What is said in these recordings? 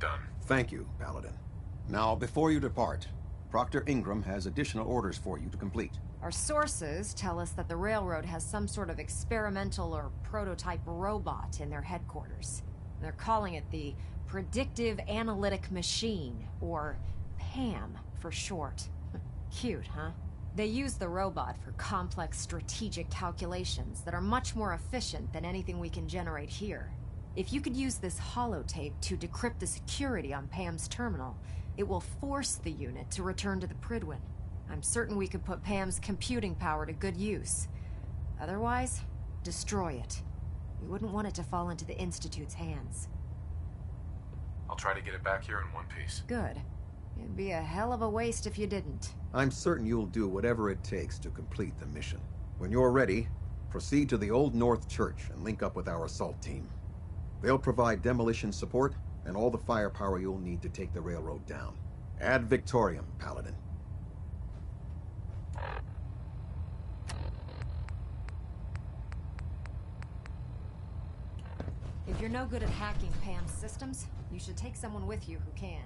done. Thank you, Paladin. Now, before you depart, Proctor Ingram has additional orders for you to complete. Our sources tell us that the railroad has some sort of experimental or prototype robot in their headquarters. They're calling it the Predictive Analytic Machine, or PAM for short. Cute, huh? They use the robot for complex strategic calculations that are much more efficient than anything we can generate here. If you could use this holotape to decrypt the security on Pam's terminal, it will force the unit to return to the Pridwin. I'm certain we could put Pam's computing power to good use. Otherwise, destroy it. We wouldn't want it to fall into the Institute's hands. I'll try to get it back here in one piece. Good. It'd be a hell of a waste if you didn't. I'm certain you'll do whatever it takes to complete the mission. When you're ready, proceed to the Old North Church and link up with our assault team. They'll provide demolition support and all the firepower you'll need to take the railroad down. Ad Victoriam, Paladin. If you're no good at hacking Pam's systems, you should take someone with you who can.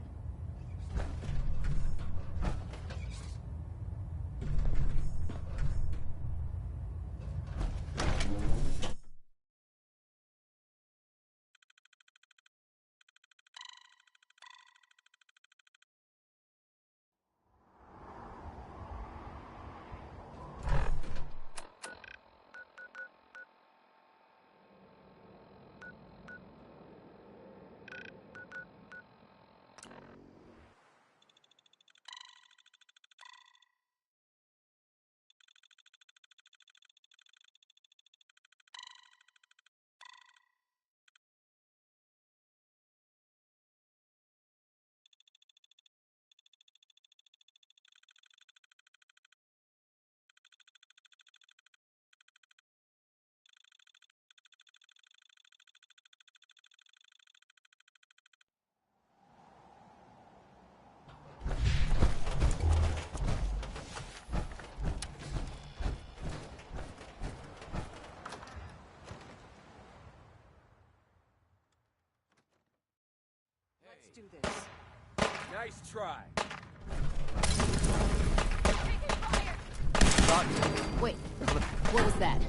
Do this. Nice try. Wait, what was that?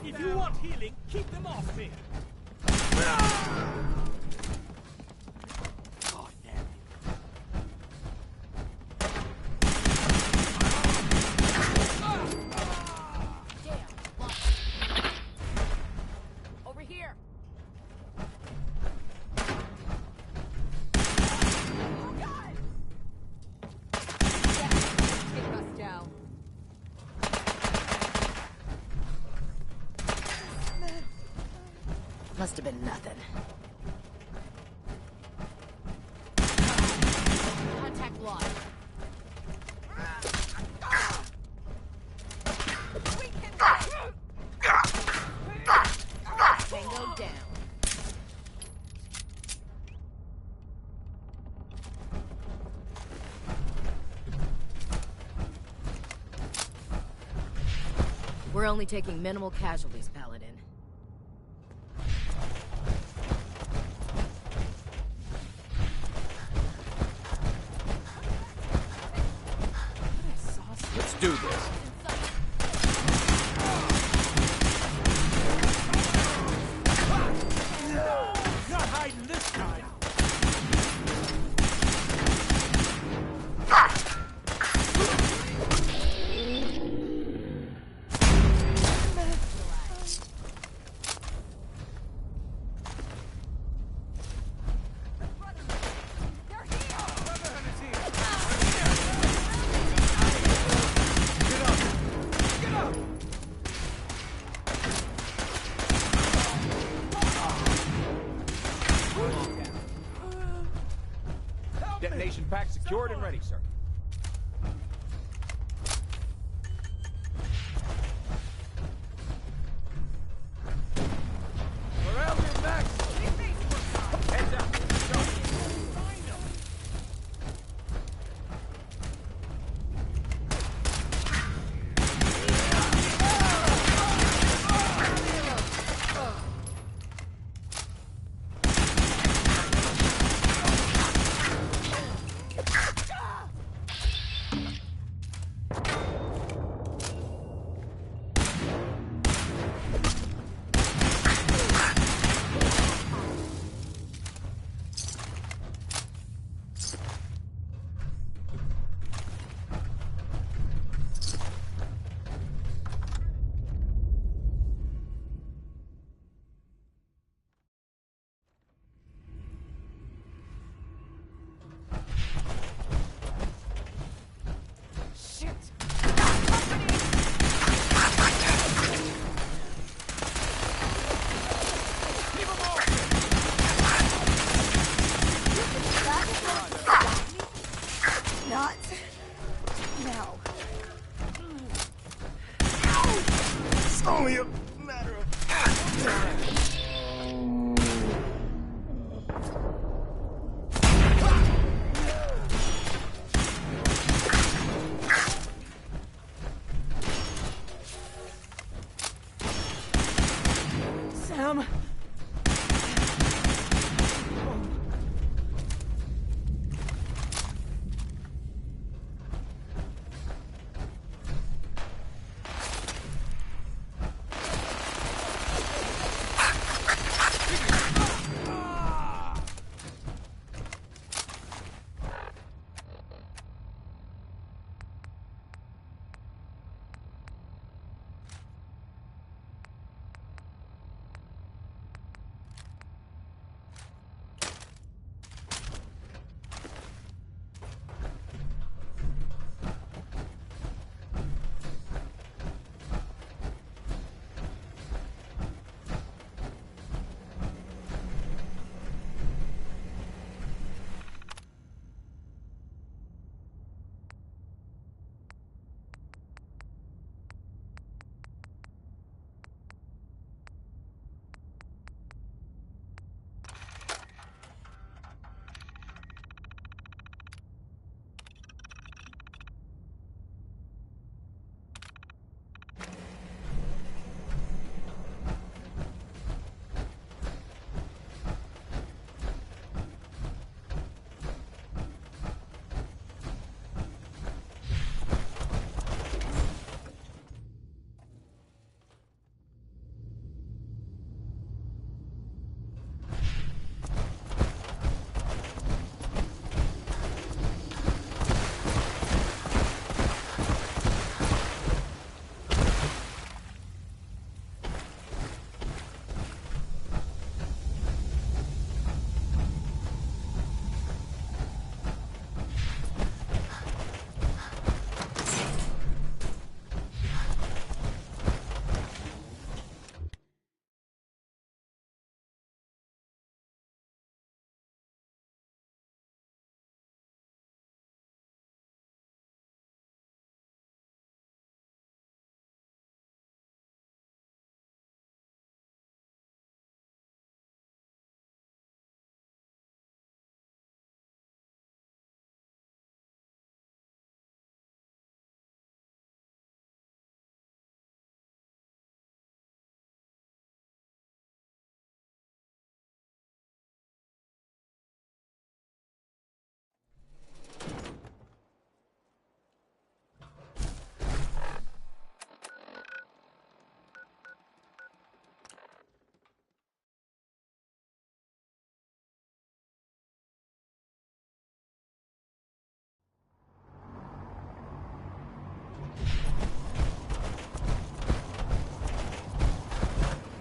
If you want healing, keep them off me. Must have been nothing. Contact lost. Tango down. We're only taking minimal casualties, Paladin. Let's do this. Not hiding this time. Detonation pack secured and ready, sir. Around your backs! Heads up! only a matter of time. Sam!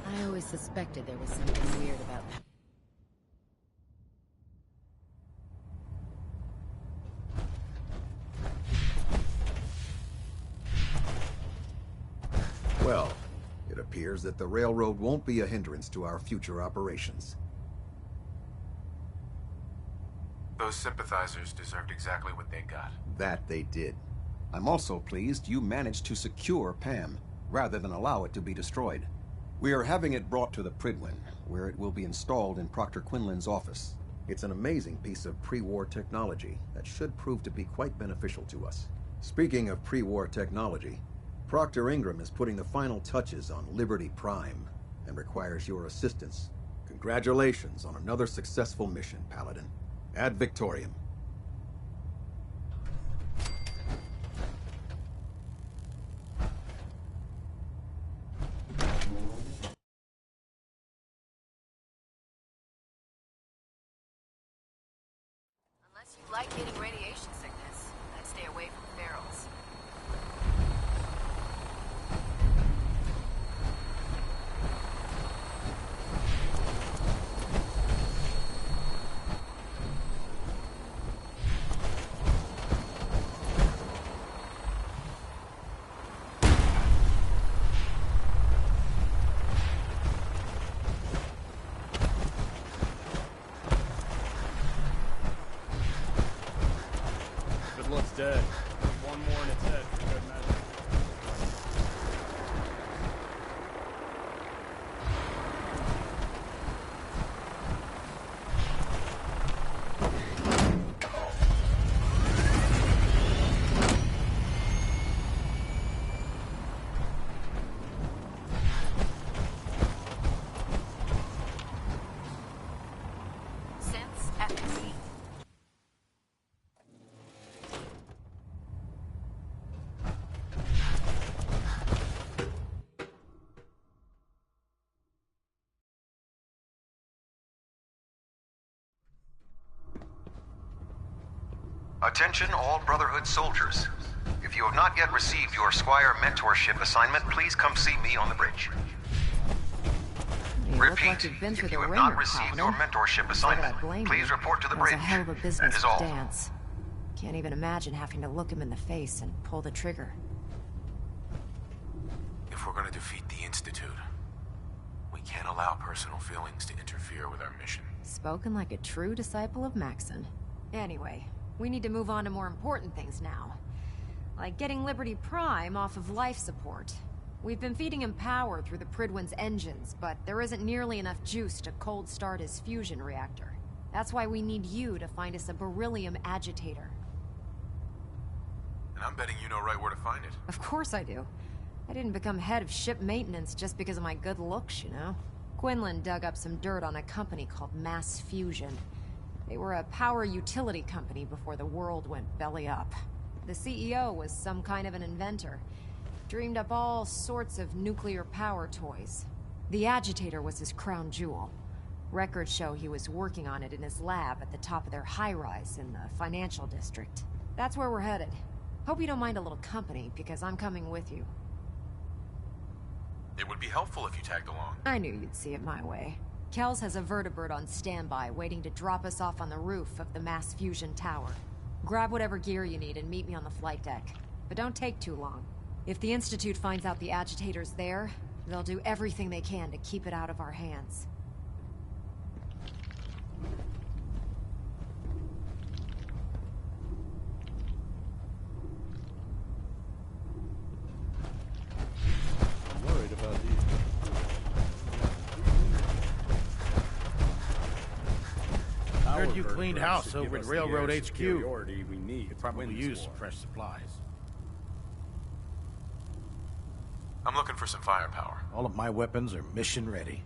I always suspected there was something weird about that. Well, it appears that the railroad won't be a hindrance to our future operations. Those sympathizers deserved exactly what they got. That they did. I'm also pleased you managed to secure Pam, rather than allow it to be destroyed. We are having it brought to the Pridwin, where it will be installed in Proctor Quinlan's office. It's an amazing piece of pre-war technology that should prove to be quite beneficial to us. Speaking of pre-war technology, Proctor Ingram is putting the final touches on Liberty Prime and requires your assistance. Congratulations on another successful mission, Paladin. Ad Victoriam. Unless you like getting radiation sickness, I'd stay away from ferals. Attention all Brotherhood soldiers. If you have not yet received your Squire mentorship assignment, please come see me on the bridge. You look Repeat, like you've been through if the you have ringer, not received your Paladin. mentorship Why would I assignment, blame please you? report to the That was bridge. a hell of a That business is all. dance. Can't even imagine having to look him in the face and pull the trigger. If we're gonna defeat the Institute, we can't allow personal feelings to interfere with our mission. Spoken like a true disciple of Maxon. Anyway, we need to move on to more important things now. Like getting Liberty Prime off of life support. We've been feeding him power through the Pridwin's engines, but there isn't nearly enough juice to cold start his fusion reactor. That's why we need you to find us a beryllium agitator. And I'm betting you know right where to find it. Of course I do. I didn't become head of ship maintenance just because of my good looks, you know? Quinlan dug up some dirt on a company called Mass Fusion. They were a power utility company before the world went belly up. The CEO was some kind of an inventor. Dreamed up all sorts of nuclear power toys. The agitator was his crown jewel. Records show he was working on it in his lab at the top of their high-rise in the financial district. That's where we're headed. Hope you don't mind a little company, because I'm coming with you. It would be helpful if you tagged along. I knew you'd see it my way. Kells has a vertibird on standby, waiting to drop us off on the roof of the Mass Fusion Tower. Grab whatever gear you need and meet me on the flight deck. But don't take too long. If the Institute finds out the agitator's there, they'll do everything they can to keep it out of our hands. I'm worried about these. Heard you cleaned house over at Railroad HQ. We need Could probably use some fresh supplies. I'm looking for some firepower. All of my weapons are mission ready.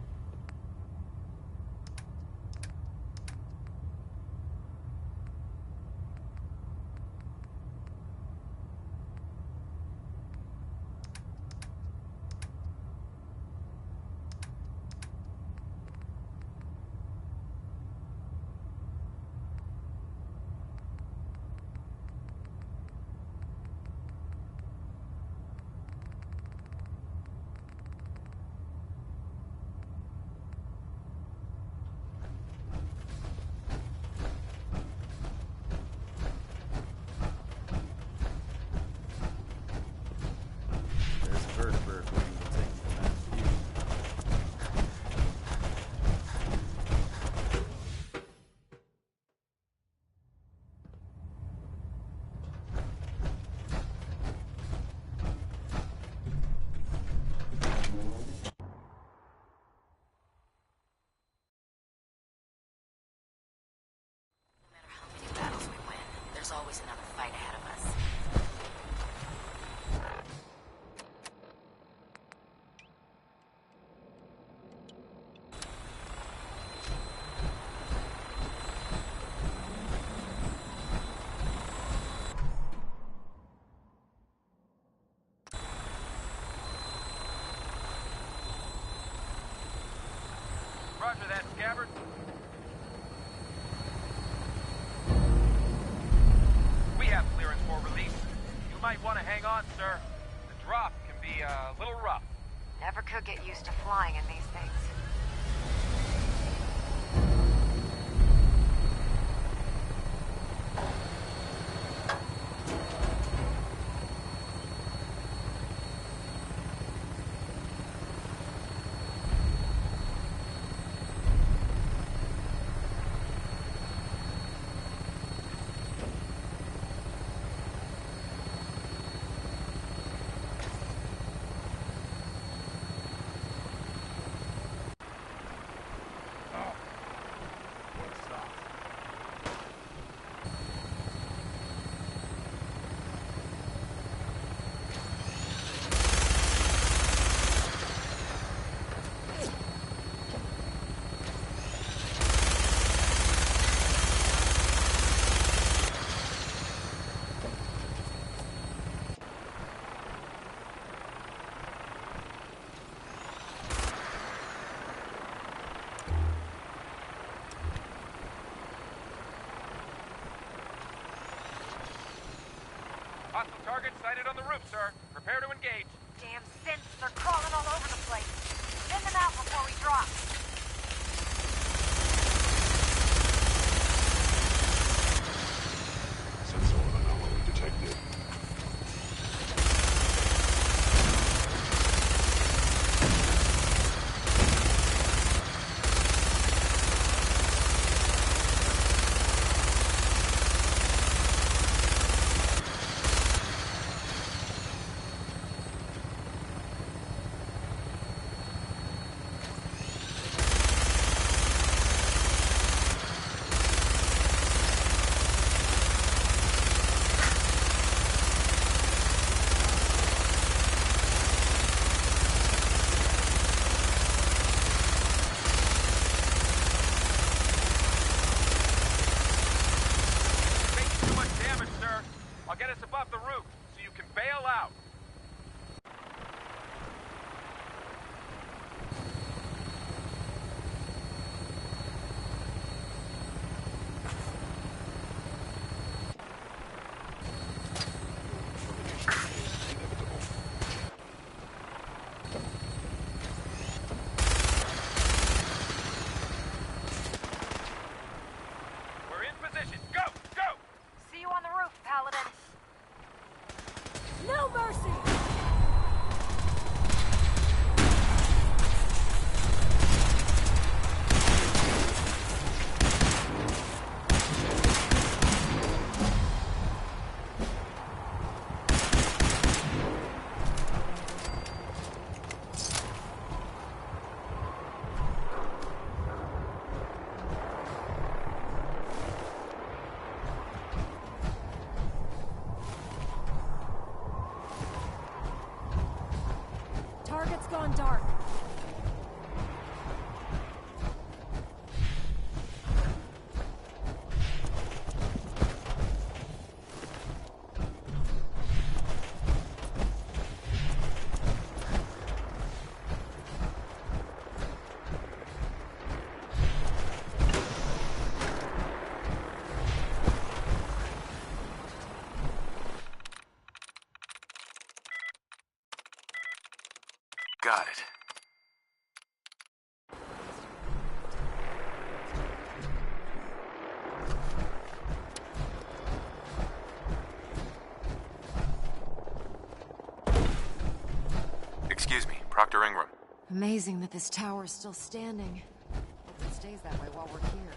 There's a vertibird waiting to take the Mass Fusion. No matter how many battles we win, there's always another fight ahead of us. Roger that, Scabbard. We have clearance for release. You might want to hang on, sir. The drop can be a little rough. Never could get used to flying in these things. Target sighted on the roof, sir. Prepare to engage. Damn synths, they're crawling all over the place. Send them out before we drop. Sensor anomaly detected. Taking too much damage, sir. I'll get us above the roof so you can bail out. We're in position. Go! Go! See you on the roof, Paladin. No mercy! Target's gone dark. Got it. Excuse me, Proctor Ingram. Amazing that this tower is still standing. Hope it stays that way while we're here.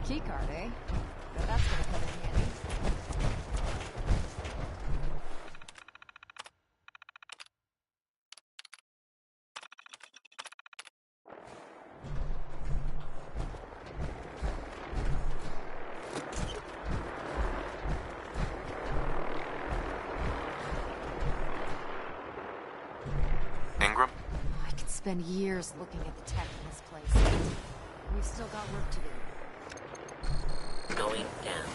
Keycard, eh? Bet that's gonna come in handy. Ingram? I could spend years looking at the tech in this place. We've still got work to do. Going down.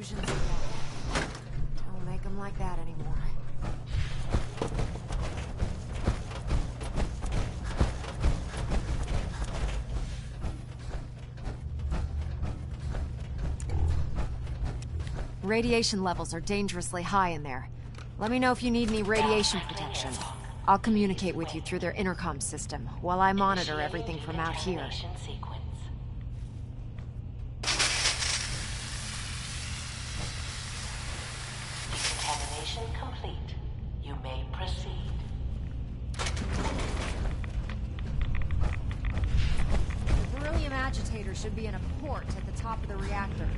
illusions again. Don't make them like that anymore. Radiation levels are dangerously high in there. Let me know if you need any radiation protection. I'll communicate with you through their intercom system, while I monitor everything from out here. Decontamination complete. You may proceed. The beryllium agitator should be in a port at the top of the reactor.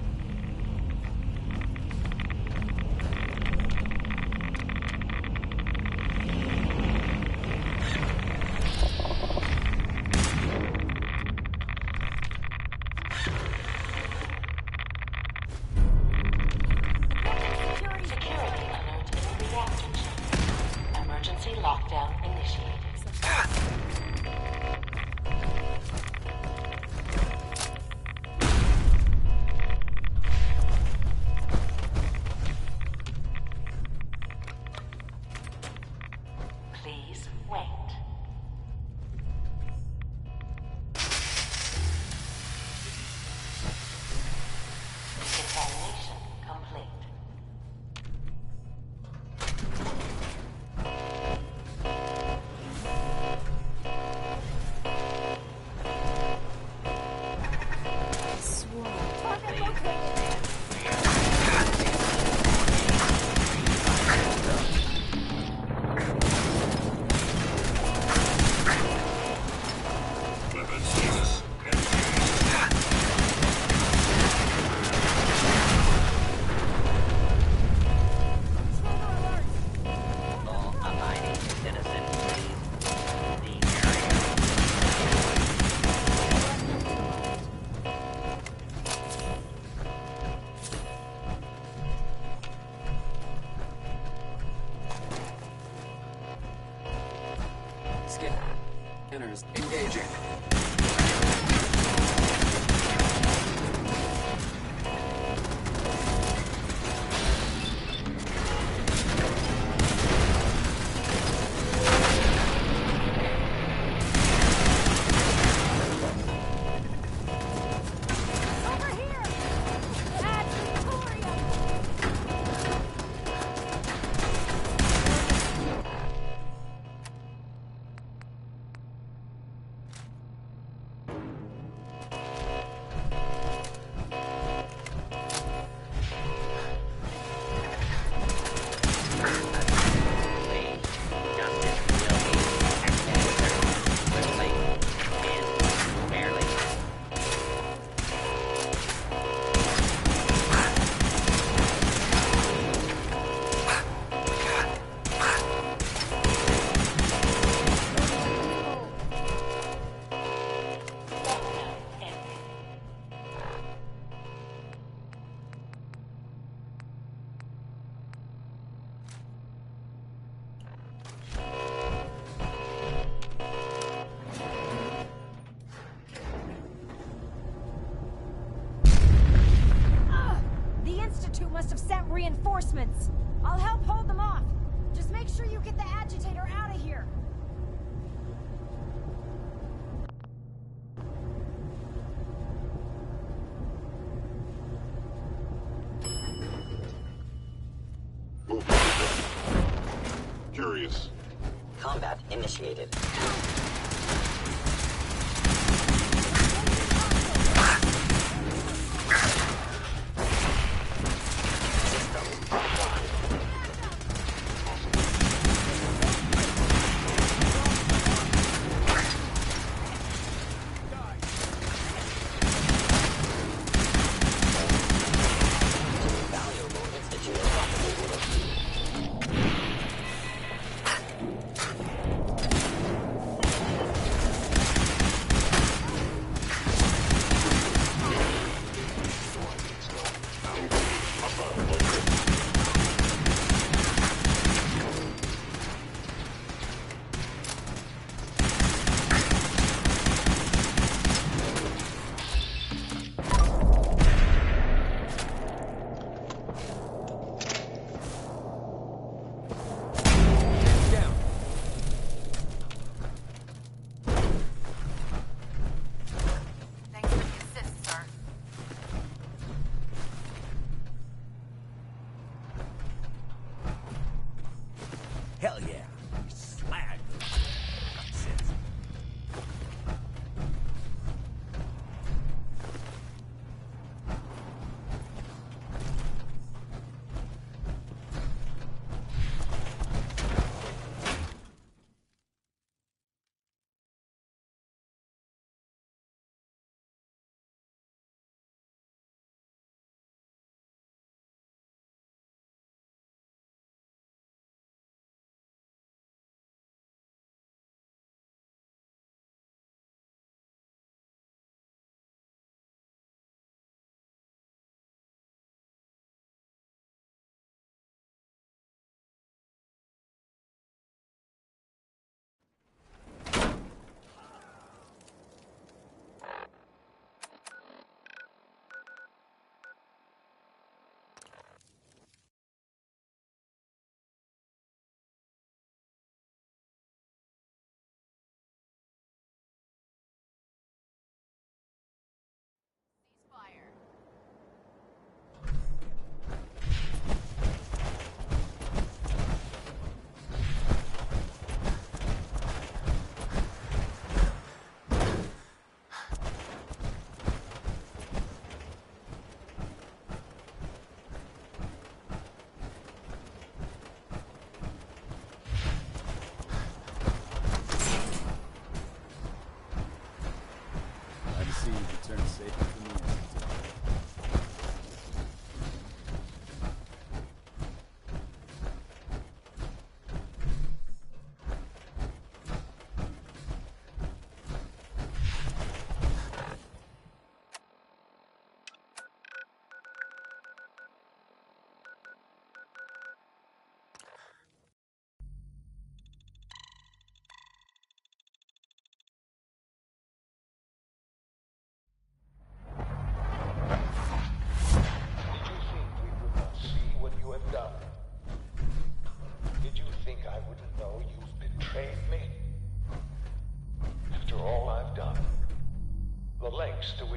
Lockdown initiated. Please wait. Decontamination complete. Scanners engaging. Must have sent reinforcements. I'll help hold them off. Just make sure you get the agitator out of here. Curious. Combat initiated.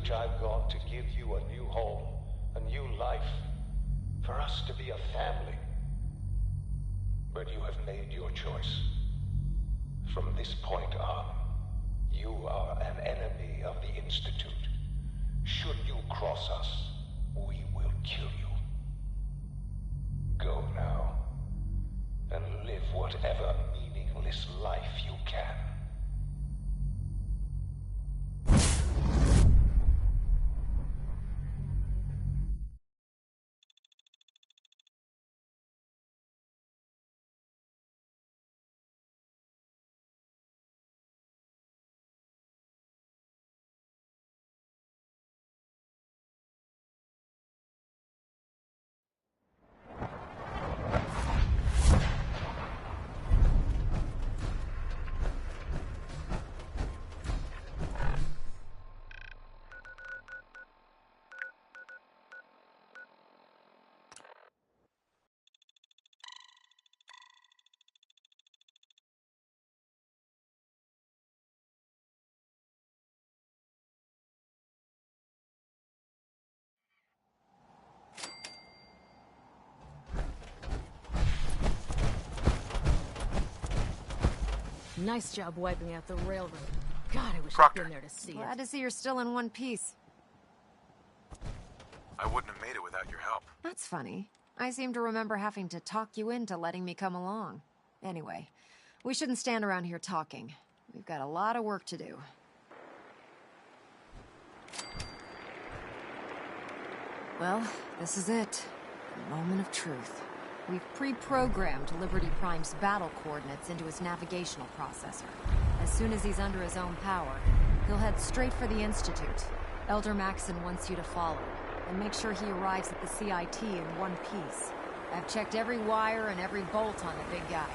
which I've gone to give you a new home, a new life, for us to be a family. But you have made your choice. From this point on, you are an enemy of the Institute. Should you cross us, we will kill you. Go now, and live whatever meaningless life you can. Nice job wiping out the railroad. God, I wish Proctor. I'd been there to see Glad it. to see you're still in one piece. I wouldn't have made it without your help. That's funny. I seem to remember having to talk you into letting me come along. Anyway, we shouldn't stand around here talking. We've got a lot of work to do. Well, this is it. The moment of truth. We've pre-programmed Liberty Prime's battle coordinates into his navigational processor. As soon as he's under his own power, he'll head straight for the Institute. Elder Maxon wants you to follow, and make sure he arrives at the CIT in one piece. I've checked every wire and every bolt on the big guy.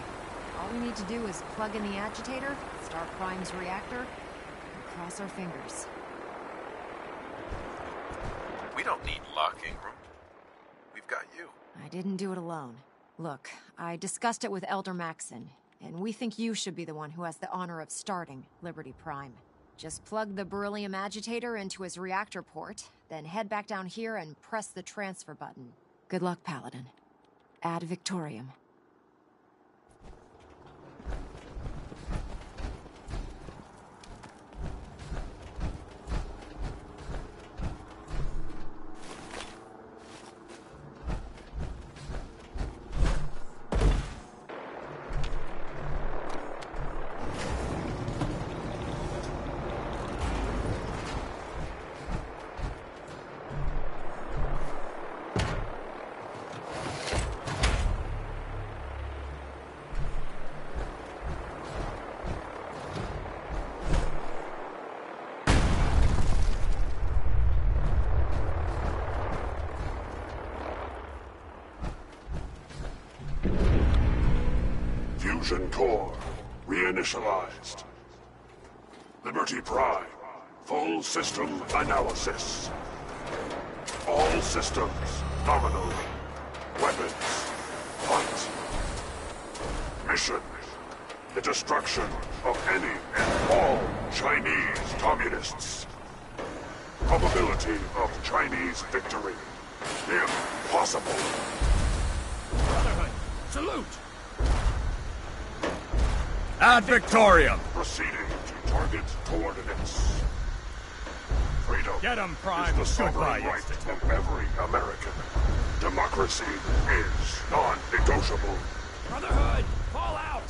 All we need to do is plug in the agitator, start Prime's reactor, and cross our fingers. We don't need luck, Ingram. We've got you. I didn't do it alone. Look, I discussed it with Elder Maxon, and we think you should be the one who has the honor of starting Liberty Prime. Just plug the beryllium agitator into his reactor port, then head back down here and press the transfer button. Good luck, Paladin. Ad Victoriam. Fusion core reinitialized. Liberty Prime, full system analysis. All systems nominal. Weapons, hunt. Mission, the destruction of any and all Chinese communists. Probability of Chinese victory, impossible. Brotherhood, salute! Ad Victoriam! Proceeding to target coordinates. Freedom Get 'em, Prime. is the Goodbye, sovereign right Institute. of every American. Democracy is non-negotiable. Brotherhood, fall out!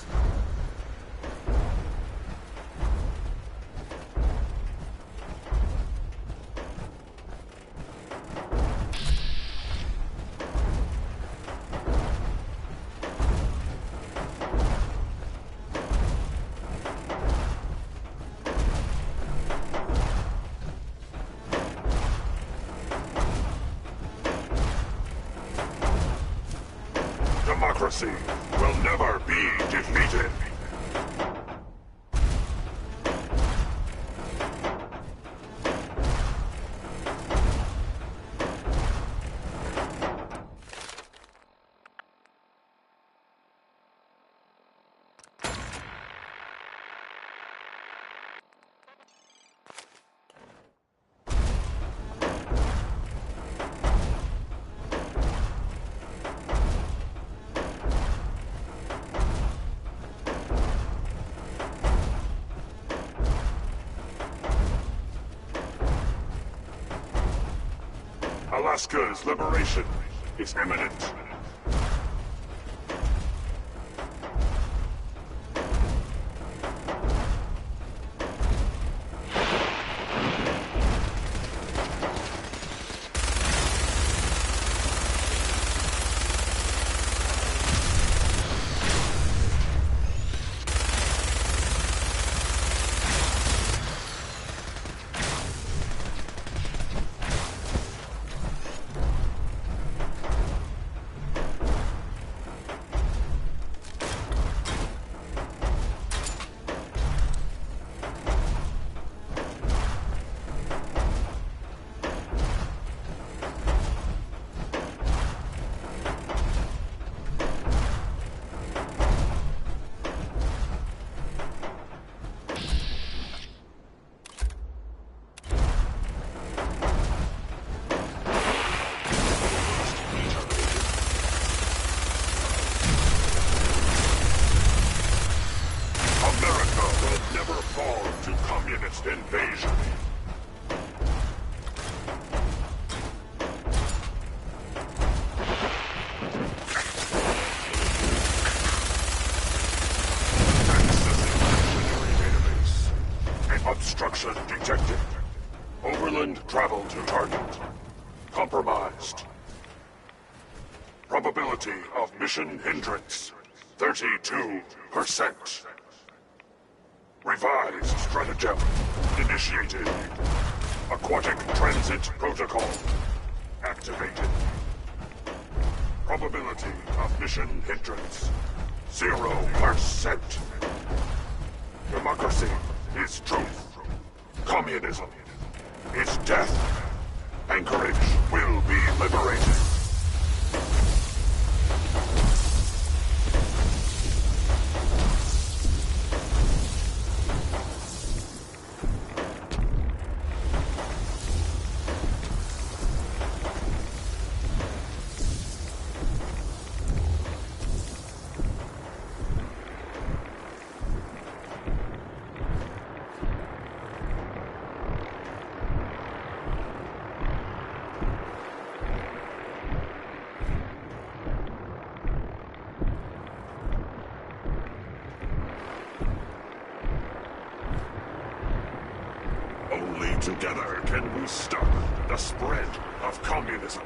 Democracy will never be defeated. Alaska's liberation is imminent. Invasion. Obstruction detected. Overland travel to target. Compromised. Probability of mission hindrance, 32%. Revised stratagem initiated. Aquatic transit protocol activated. Probability of mission hindrance, 0%. Democracy is truth. Communism is death. Anchorage will be liberated. Only together can we stop the spread of communism.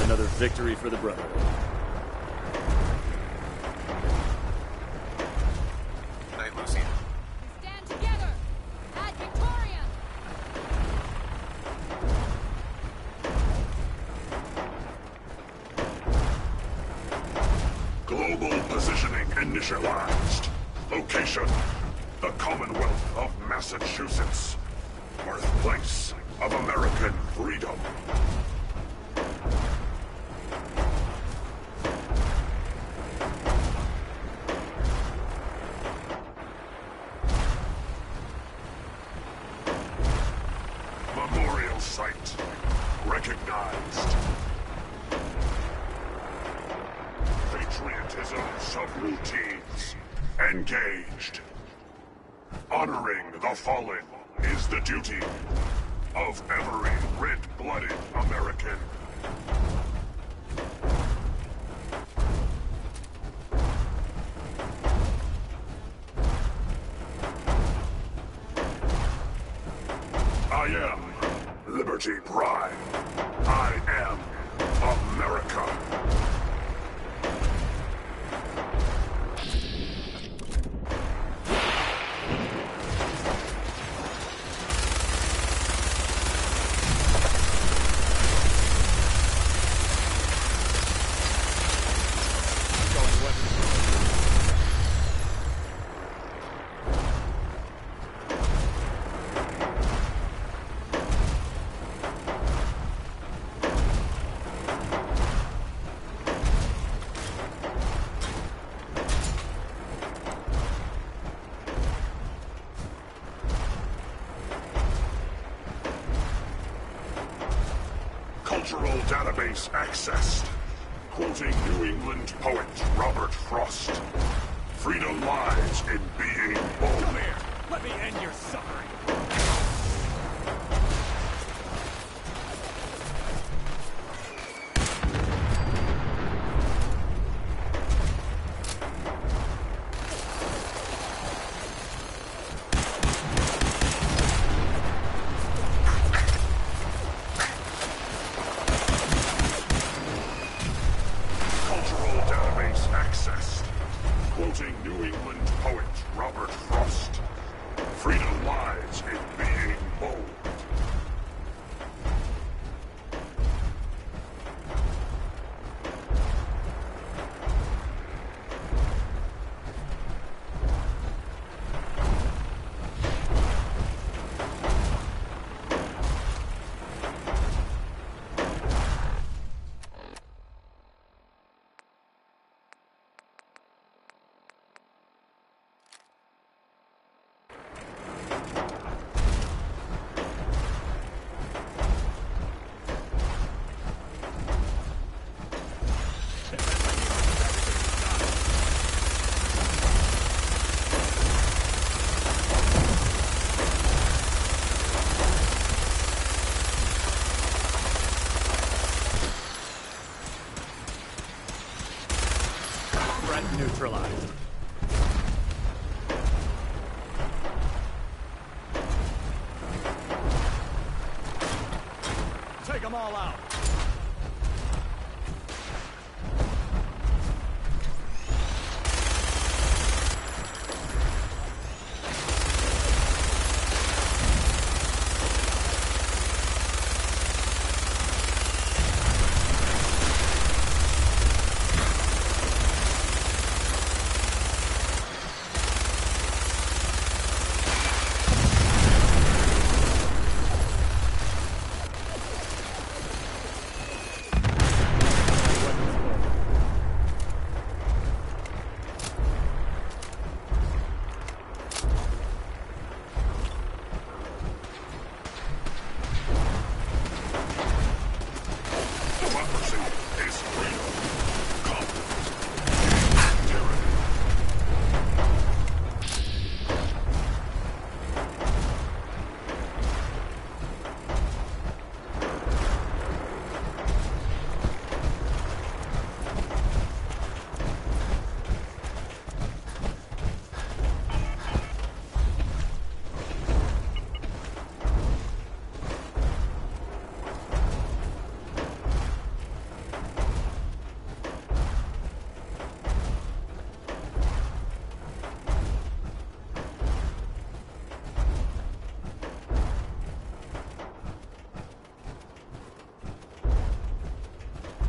Another victory for the Brotherhood. Night, Lucy. Stand together! Ad Victoriam! Global positioning initialized. Location: the Commonwealth of Massachusetts. Birthplace of American freedom. Memorial site recognized. Patriotism subroutines engaged. Honoring the fallen is the duty of every red-blooded American. I am Liberty Prime. I am America. Cultural database accessed. Quoting New England poet Robert Frost. Freedom lies in being bold. Come here. Let me end your suffering. Neutralized. Take them all out.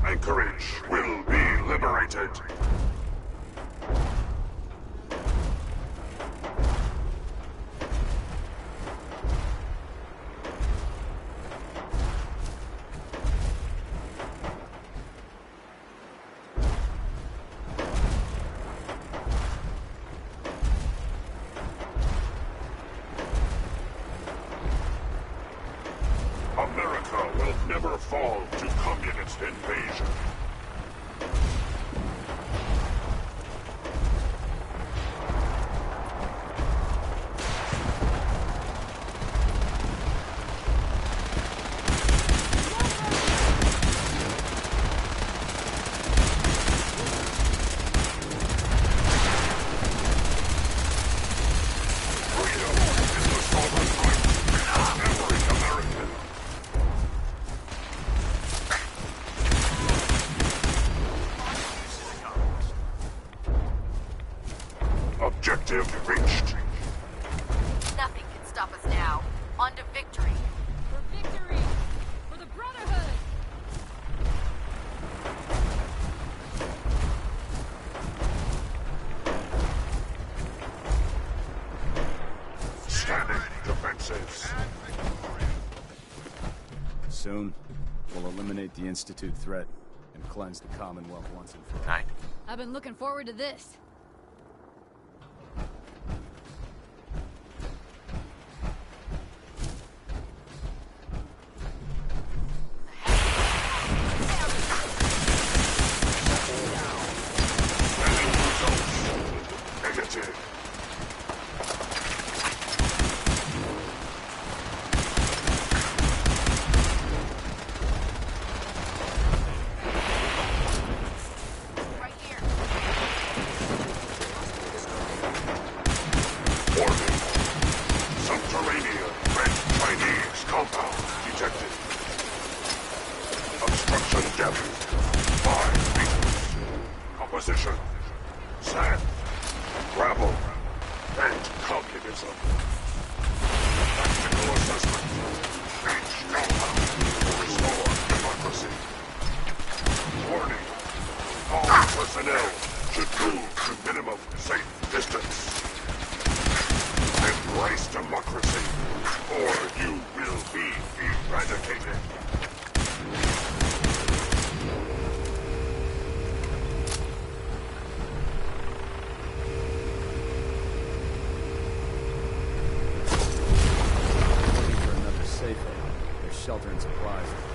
Anchorage will be liberated. America will never fall to communist invasion. Objective reached. Nothing can stop us now. On to victory. For victory! For the Brotherhood! Standing defenses. Soon, we'll eliminate the Institute threat and cleanse the Commonwealth once and for all. Night. I've been looking forward to this.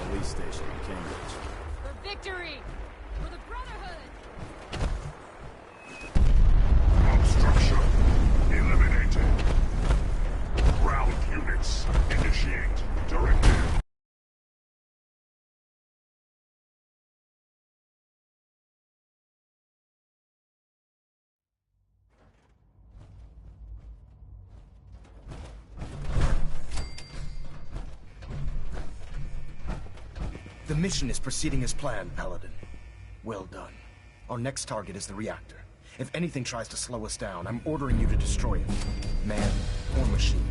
Police station in Cambridge. For victory! For the Brotherhood! Obstruction eliminated. Ground units initiate directive. The mission is proceeding as planned, Paladin. Well done. Our next target is the reactor. If anything tries to slow us down, I'm ordering you to destroy it. Man or machine.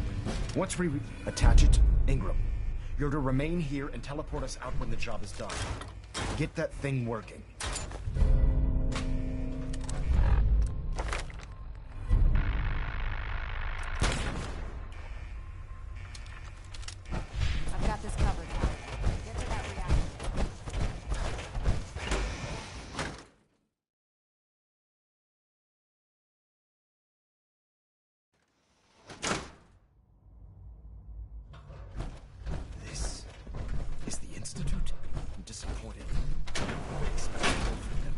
Once we attach it, Ingram, you're to remain here and teleport us out when the job is done. Get that thing working. I've got this covered. Get to that reactor. This is the Institute? I'm disappointed. I expected more from them.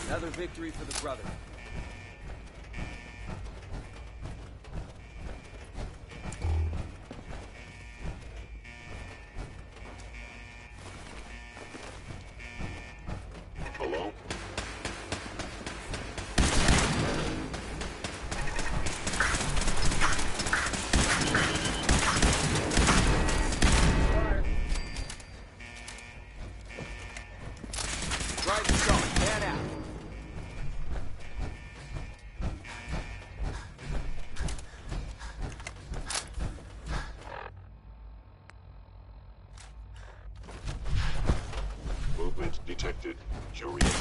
Another victory for the Brotherhood. Hello? Drive the car. Man out. Movement detected. Curious.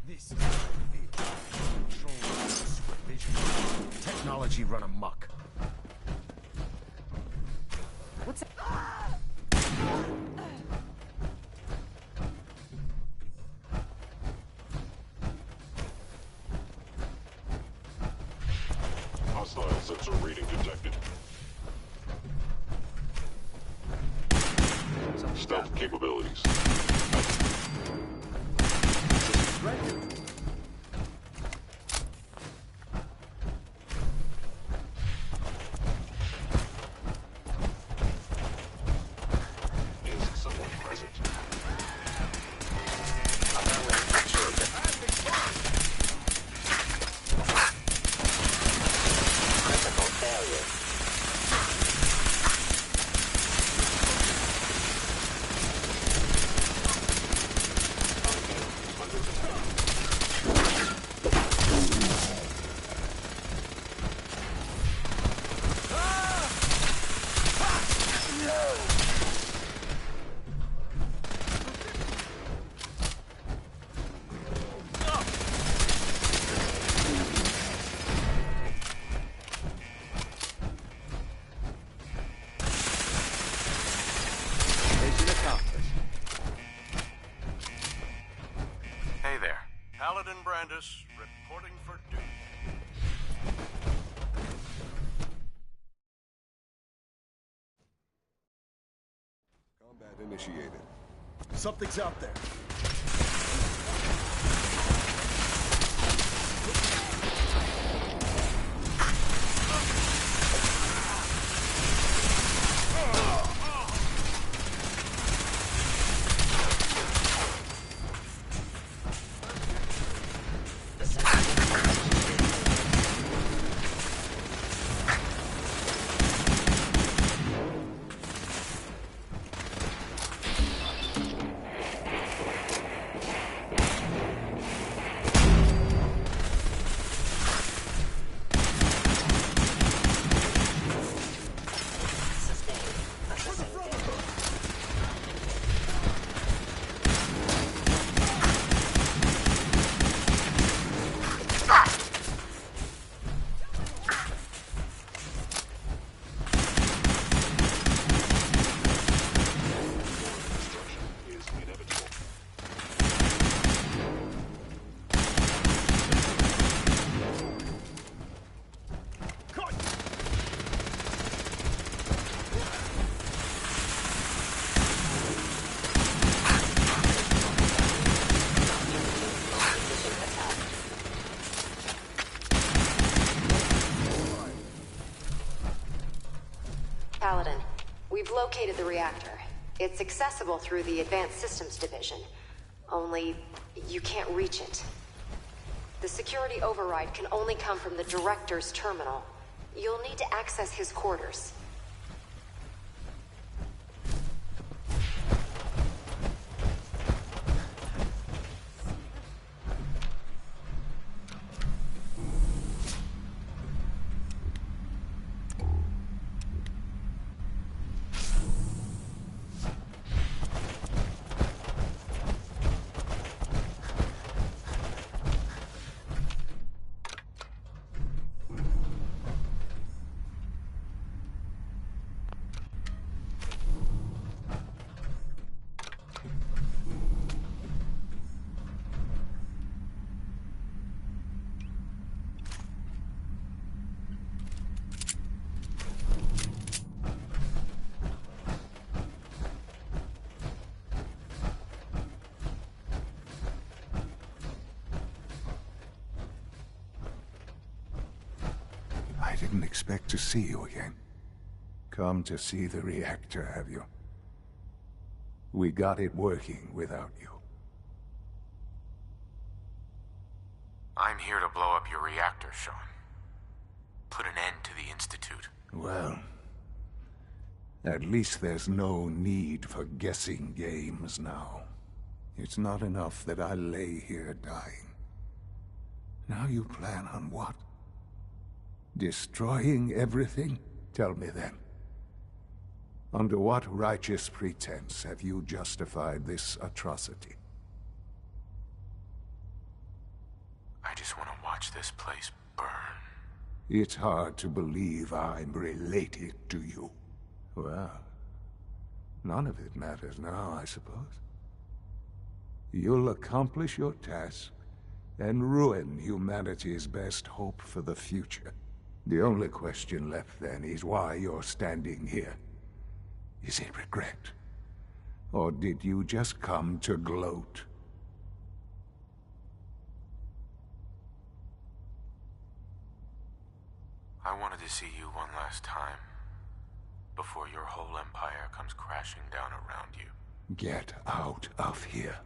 This is the field. Control, supervision, technology run amok. What's that? Hostile sensor reading detected. Stealth capabilities. Is someone present? Critical failure. Under attack. Paladin Brandis, reporting for duty. Combat initiated. Something's out there. Paladin, we've located the reactor. It's accessible through the Advanced Systems Division. Only, you can't reach it. The security override can only come from the Director's terminal. You'll need to access his quarters. I didn't expect to see you again. Come to see the reactor, have you? We got it working without you. I'm here to blow up your reactor, Sean. Put an end to the Institute. Well, at least there's no need for guessing games now. It's not enough that I lay here dying. Now you plan on what? Destroying everything? Tell me then. Under what righteous pretense have you justified this atrocity? I just want to watch this place burn. It's hard to believe I'm related to you. Well, none of it matters now, I suppose. You'll accomplish your task and ruin humanity's best hope for the future. The only question left then is why you're standing here. Is it regret? Or did you just come to gloat? I wanted to see you one last time, before your whole empire comes crashing down around you. Get out of here.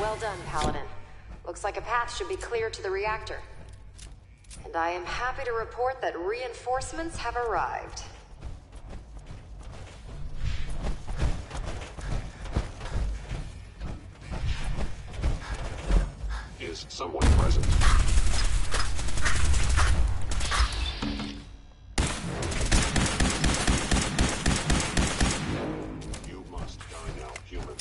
Well done, Paladin. Looks like a path should be clear to the reactor. And I am happy to report that reinforcements have arrived. Is someone present? You must die now, human.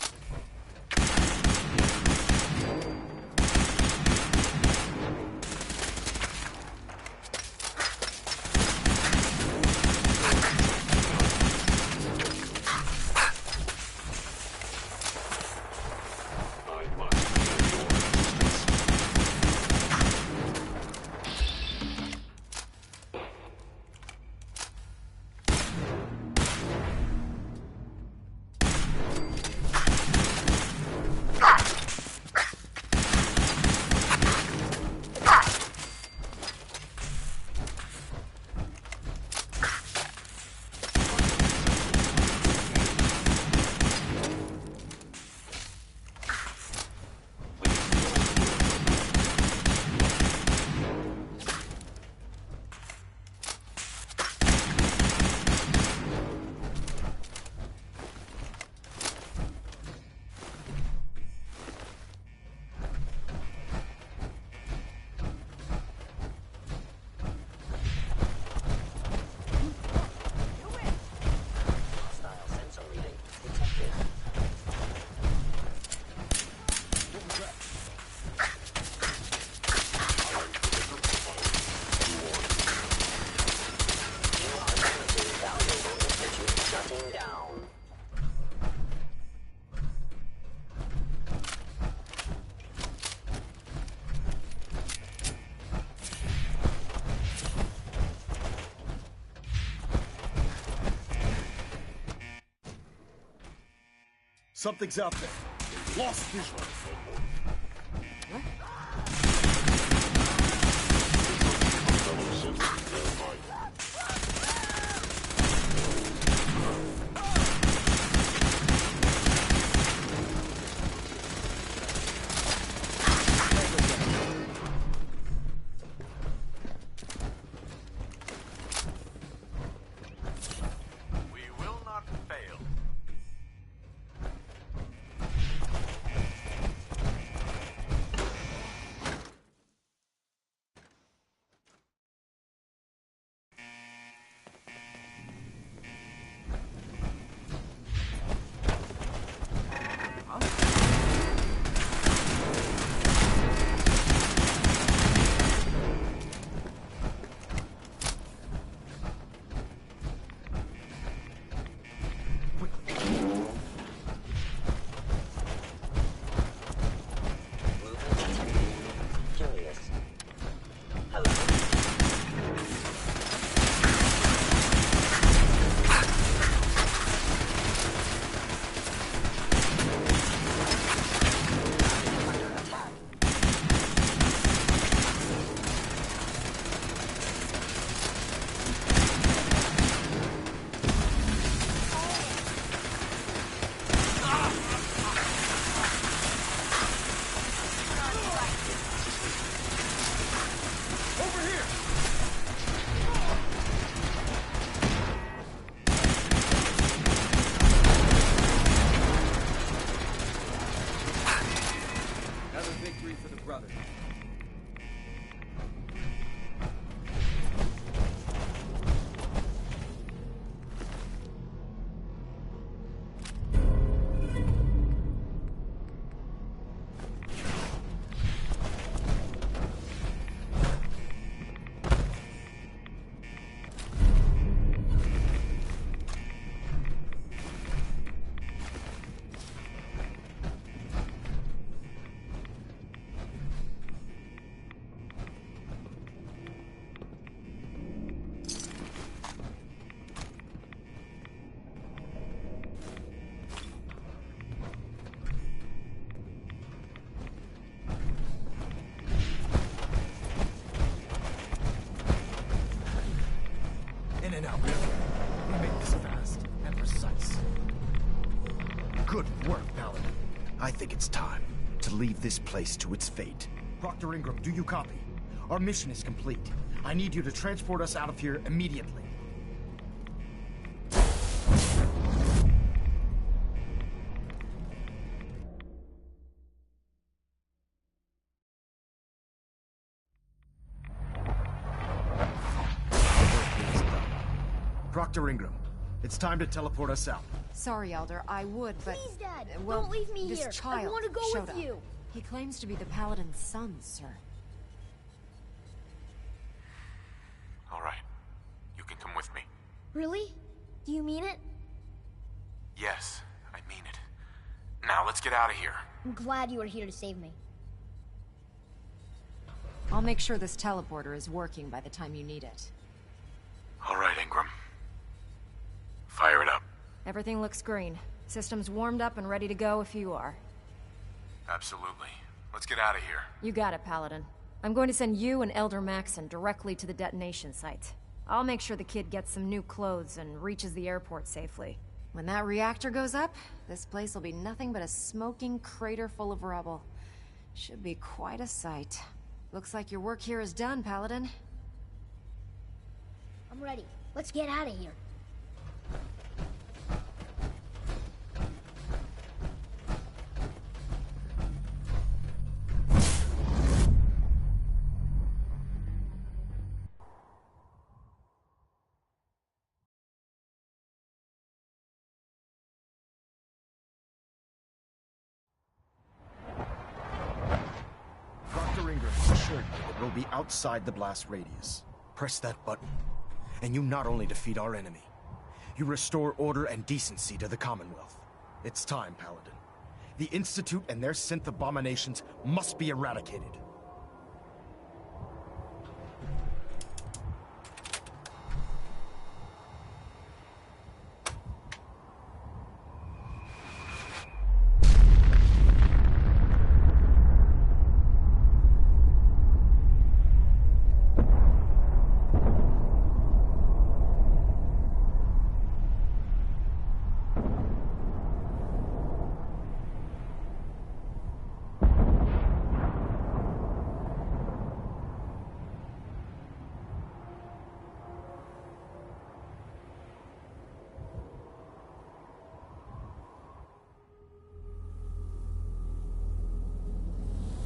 Something's out there. Lost visual. Good work, Paladin. I think it's time to to leave this place to its fate. Proctor Ingram, do you copy? Our mission is complete. I need you to transport us out of here immediately. Proctor Ingram, it's time to teleport us out. Sorry, Elder, I would, but... Please, Dad, well, don't leave me this here. child I want to go showed with up. you. He claims to be the Paladin's son, sir. All right. You can come with me. Really? Do you mean it? Yes, I mean it. Now, let's get out of here. I'm glad you were here to save me. I'll make sure this teleporter is working by the time you need it. All right, Ingram. Fire it up. Everything looks green. System's warmed up and ready to go if you are. Absolutely. Let's get out of here. You got it, Paladin. I'm going to send you and Elder Maxon directly to the detonation site. I'll make sure the kid gets some new clothes and reaches the airport safely. When that reactor goes up, this place will be nothing but a smoking crater full of rubble. Should be quite a sight. Looks like your work here is done, Paladin. I'm ready. Let's get out of here. Dr. Ingram assured me that we'll be outside the blast radius. Press that button, and you not only defeat our enemy, you restore order and decency to the Commonwealth. It's time, Paladin. The Institute and their synth abominations must be eradicated.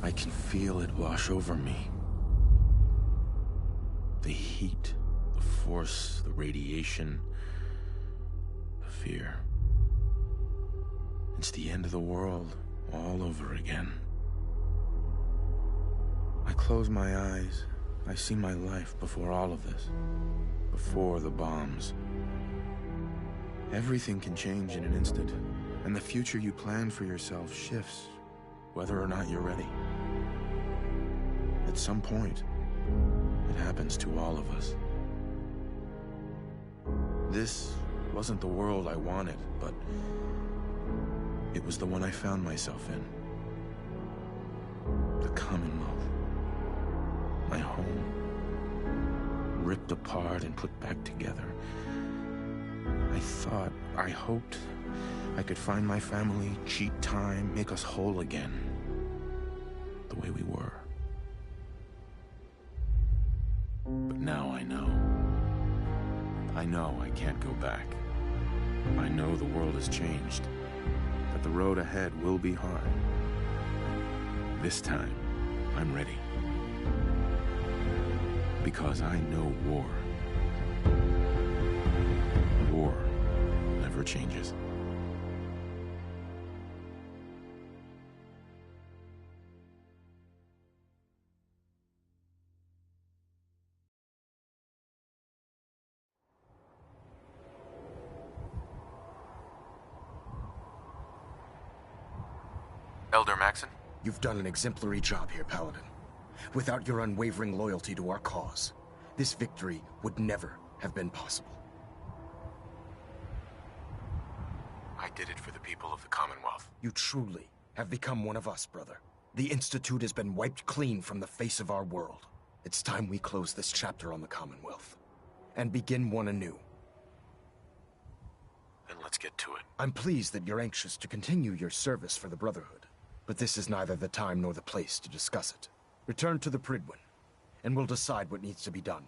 I can feel it wash over me. The heat, the force, the radiation, the fear. It's the end of the world all over again. I close my eyes. I see my life before all of this. Before the bombs. Everything can change in an instant, and the future you plan for yourself shifts, whether or not you're ready. At some point, it happens to all of us. This wasn't the world I wanted, but it was the one I found myself in. The Commonwealth. My home. Ripped apart and put back together. I hoped I could find my family, cheat time, make us whole again. The way we were. But now I know. I know I can't go back. I know the world has changed. That the road ahead will be hard. This time, I'm ready. Because I know war. War never changes. Elder Maxon? You've done an exemplary job here, Paladin. Without your unwavering loyalty to our cause, this victory would never have been possible. I did it for the people of the Commonwealth. You truly have become one of us, brother. The Institute has been wiped clean from the face of our world. It's time we close this chapter on the Commonwealth and begin one anew. Then let's get to it. I'm pleased that you're anxious to continue your service for the Brotherhood. But this is neither the time nor the place to discuss it. Return to the Pridwin, and we'll decide what needs to be done.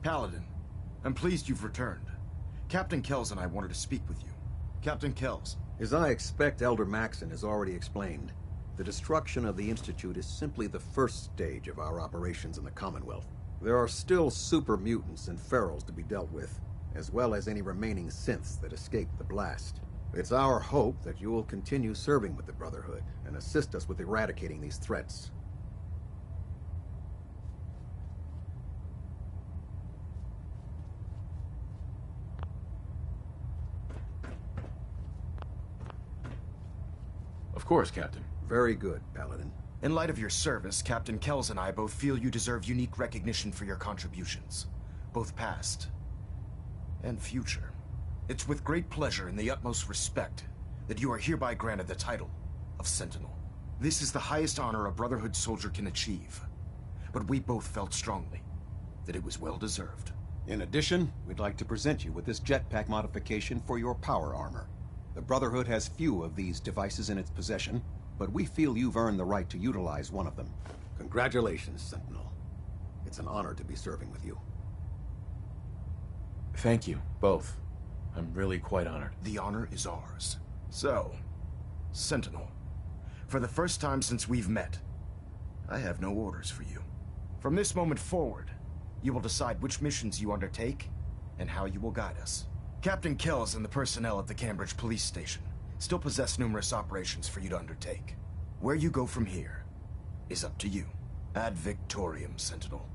Paladin, I'm pleased you've returned. Captain Kells and I wanted to speak with you. Captain Kells. As I expect Elder Maxon has already explained, the destruction of the Institute is simply the first stage of our operations in the Commonwealth. There are still super mutants and ferals to be dealt with, as well as any remaining synths that escaped the blast. It's our hope that you will continue serving with the Brotherhood and assist us with eradicating these threats. Of course, Captain. Very good, Paladin. In light of your service, Captain Kells and I both feel you deserve unique recognition for your contributions, both past and future. It's with great pleasure and the utmost respect that you are hereby granted the title of Sentinel. This is the highest honor a Brotherhood soldier can achieve, but we both felt strongly that it was well deserved. In addition, we'd like to present you with this jetpack modification for your power armor. The Brotherhood has few of these devices in its possession, but we feel you've earned the right to utilize one of them. Congratulations, Sentinel. It's an honor to be serving with you. Thank you, both. I'm really quite honored. The honor is ours. So, Sentinel, for the first time since we've met, I have no orders for you. From this moment forward, you will decide which missions you undertake and how you will guide us. Captain Kells and the personnel at the Cambridge Police Station still possess numerous operations for you to undertake. Where you go from here is up to you. Ad Victoriam, Sentinel.